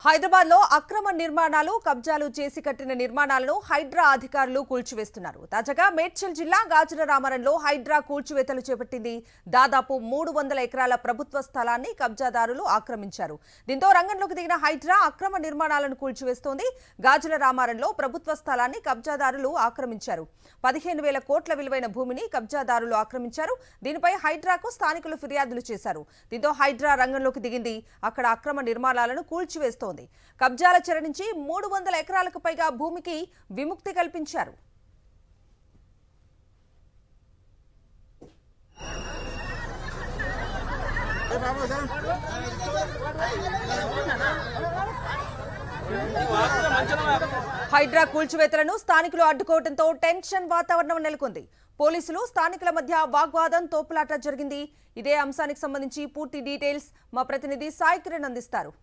హైదరాబాద్ లో అక్రమ నిర్మాణాలు కబ్జాలు చేసి కట్టిన నిర్మాణాలను హైడ్రా అధికారులు కూల్చివేస్తున్నారు. తాజాగా మేడ్చల్ జిల్లా గాజుల రామరంలో హైడ్రా కూల్చివేతలు చేపట్టింది. దాదాపు 300 ఎకరాల ప్రభుత్వ స్థలాన్ని కబ్జాదారులు ఆక్రమించారు. దీంతో రంగంలోకి దిగిన హైడ్రా అక్రమ నిర్మాణాలను కూల్చివేస్తోంది. గాజుల రామరంలో ప్రభుత్వ స్థలాన్ని కబ్జాదారులు ఆక్రమించారు. 15,000 కోట్ల విలువైన భూమిని కబ్జాదారులు ఆక్రమించారు. దీనిపై హైడ్రాకు స్థానికులు ఫిర్యాదులు చేశారు. దీంతో హైడ్రా రంగంలోకి దిగింది. అక్కడ అక్రమ నిర్మాణాలను కూల్చివేస్తోంది. కబ్జాల చెర నుంచి 300 ఎకరాలకు పైగా భూమికి విముక్తి కల్పించారు. హైడ్రా కూల్చివేతలను స్థానికులు అడ్డుకోవడంతో టెన్షన్ వాతావరణం నెలకొంది. పోలీసులు స్థానికుల మధ్య వాగ్వాదం తోపులాట జరిగింది. ఇదే అంశానికి సంబంధించి పూర్తి డీటెయిల్స్ మా ప్రతినిధి సాయి కిరణ్ అందిస్తారు.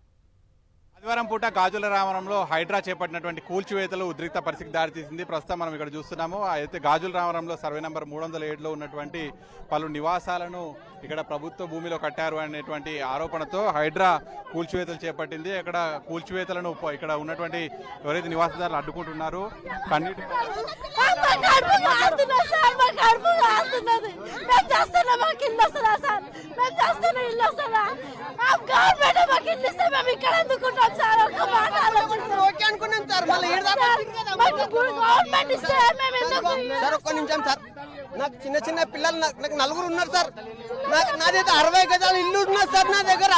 ఆదివారం పూట గాజుల రామరంలో హైడ్రా చేపట్టినటువంటి కూల్చివేతలు ఉద్రిక్త పరిస్థితికి దారితీసింది. ప్రస్తుతం మనం ఇక్కడ చూస్తున్నాము. అయితే గాజుల రామరంలో సర్వే నంబర్ 307లో ఉన్నటువంటి పలు నివాసాలను ఇక్కడ ప్రభుత్వ భూమిలో కట్టారు అనేటువంటి ఆరోపణతో హైడ్రా కూల్చివేతలు చేపట్టింది. ఇక్కడ కూల్చివేతలను ఇక్కడ ఉన్నటువంటి ఎవరైతే నివాసదారులు అడ్డుకుంటున్నారో కన్నీటి నాకు చిన్న చిన్న పిల్లలు నాకు 4 ఉన్నారు సార్. నాదైతే 60 గజాలు ఇల్లు ఉన్నది సార్. నా దగ్గర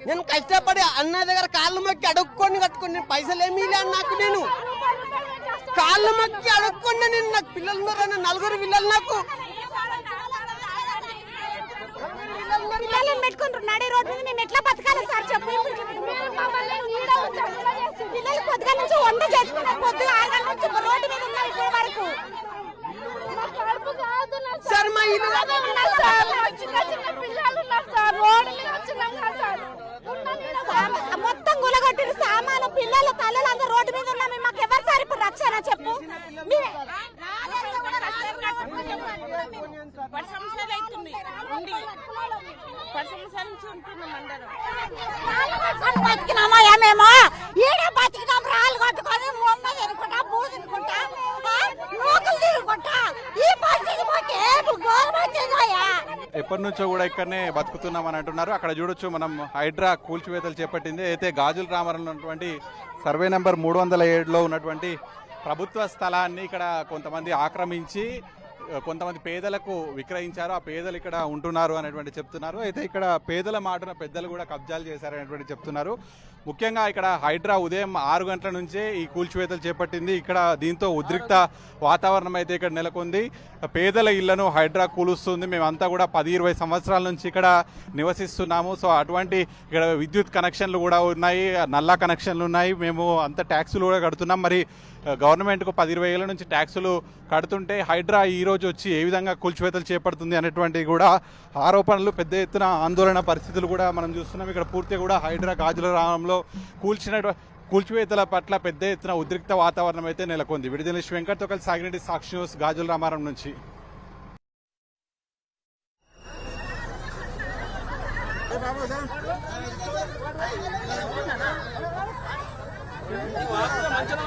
నేను కష్టపడి అన్న దగ్గర కాళ్ళు మొక్కి అడుక్కొని కట్టుకుని పైసలు ఏమీ లేని నాకు నేను కాళ్ళు మొక్కి అడుక్కొని నేను నాకు పిల్లలు ఉన్నారన్న 4 పిల్లలు నాకు పిల్లలను పెట్టుకుంటారు. నడి రోడ్డు మీద మేము ఎట్లా బతకాలి సార్ చెప్పు. పిల్లలు పొద్దుగా నుంచి వంట చేసుకున్నారు. పొద్దుగా 6 గంటల నుంచి రోడ్డు మీద ఉన్నారు ఇప్పటి వరకు. సార్ మా ఇల్లు చిన్న చిన్న పిల్లలు ఉన్నారు సార్. రోడ్డు మీద వచ్చినాం సార్. మొత్తం గులగొట్టిన సామాను పిల్లలు తల్లులు అందరూ రోడ్డు మీద ఉన్నాము. మాకు ఎవరు సార్ ఇప్పుడు రక్షణ చెప్పు. బతికినామా ఏమేమో ఈడే బతికినాం. రాళ్ళు కొట్టుకొని మొన్న తినుకుంటా పూ తినుకుంటా నూకలు తినుకుంటా ఈ పరిస్థితి మాకు ఎప్పటి నుంచో కూడా ఇక్కడనే బతుకుతున్నామని అంటున్నారు. అక్కడ చూడొచ్చు మనం హైడ్రా కూల్చివేతలు చేపట్టింది. అయితే గాజుల రామరంలో ఉన్నటువంటి సర్వే నెంబర్ 307లో ఉన్నటువంటి ప్రభుత్వ స్థలాన్ని ఇక్కడ కొంతమంది ఆక్రమించి కొంతమంది పేదలకు విక్రయించారు. ఆ పేదలు ఇక్కడ ఉంటున్నారు అనేటువంటి చెప్తున్నారు. అయితే ఇక్కడ పేదల మాటన పెద్దలు కూడా కబ్జాలు చేశారనేటువంటి చెప్తున్నారు. ముఖ్యంగా ఇక్కడ హైడ్రా ఉదయం 6 గంటల నుంచే ఈ కూల్చివేతలు చేపట్టింది. ఇక్కడ దీంతో ఉద్రిక్త వాతావరణం అయితే ఇక్కడ నెలకొంది. పేదల ఇళ్లను హైడ్రా కూలుస్తుంది. మేమంతా కూడా 10-20 సంవత్సరాల నుంచి ఇక్కడ నివసిస్తున్నాము. సో అటువంటి ఇక్కడ విద్యుత్ కనెక్షన్లు కూడా ఉన్నాయి, నల్లా కనెక్షన్లు ఉన్నాయి. మేము అంత ట్యాక్సులు కూడా కడుతున్నాం. మరి గవర్నమెంట్కు 10-20 ఏళ్ల నుంచి ట్యాక్సులు కడుతుంటే హైడ్రా ఈరోజు వచ్చి ఏ విధంగా కూల్చివేతలు చేపడుతుంది అనేటువంటి కూడా ఆరోపణలు, పెద్ద ఎత్తున ఆందోళన పరిస్థితులు కూడా మనం చూస్తున్నాం. ఇక్కడ పూర్తిగా కూడా హైడ్రా గాజుల రామంలో కూల్చివేతల పట్ల పెద్ద ఎత్తున ఉద్రిక్త వాతావరణం అయితే నెలకొంది. విడుదల వెంకట్తో కలిసి సాగిరెడ్డి, సాక్షి న్యూస్, గాజుల రామారం నుంచి. మంచిగా